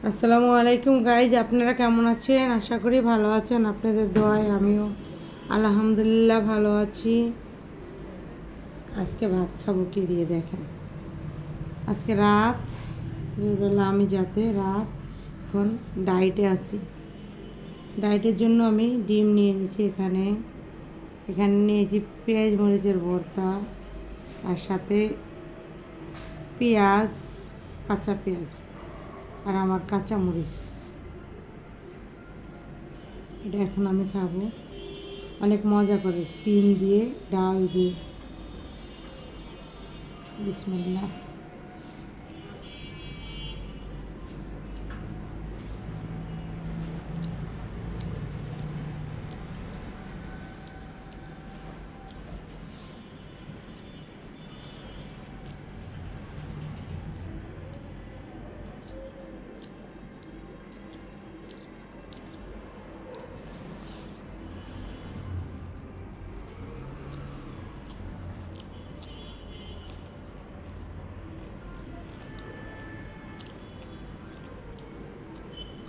আসসালামু আলাইকুম গাইজ, আপনারা কেমন আছেন? আশা করি ভালো আছেন। আপনাদের দোয়ায় আমিও আলহামদুলিল্লাহ ভালো আছি। আজকে ভাত খাবো কি দিয়ে দেখেন। আজকে রাত বেলা আমি এখন ডায়েটে আছি। ডায়েটের জন্য আমি ডিম নিয়ে নিয়েছি। এখানে নিয়েছি পেঁয়াজ মরিচের ভর্তা, আর সাথে পেঁয়াজ, কাঁচা পেঁয়াজ আর আমার কাঁচা মরিচ। এটা এখন আমি খাবো অনেক মজা করে ডিম দিয়ে, ডাল দিয়ে। বিসমিল্লাহ।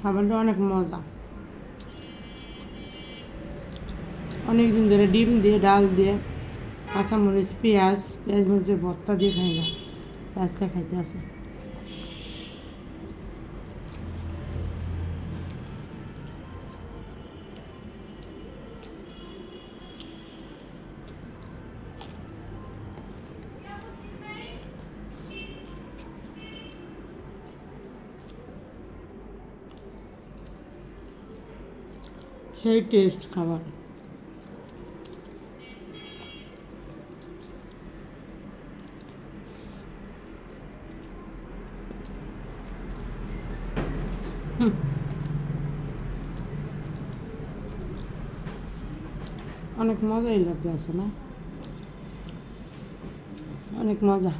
খাবারটা অনেক মজা। অনেক দিন ধরে ডিম দিয়ে, ডাল দিয়ে, কাঁচামরিচ, পেঁয়াজ মরিচের ভর্তা দিয়ে খাই না, আজকে খাইতে আছে। সেই টেস্ট খাবার। অনেক মজাই লাগছে, আছে না? অনেক মজা।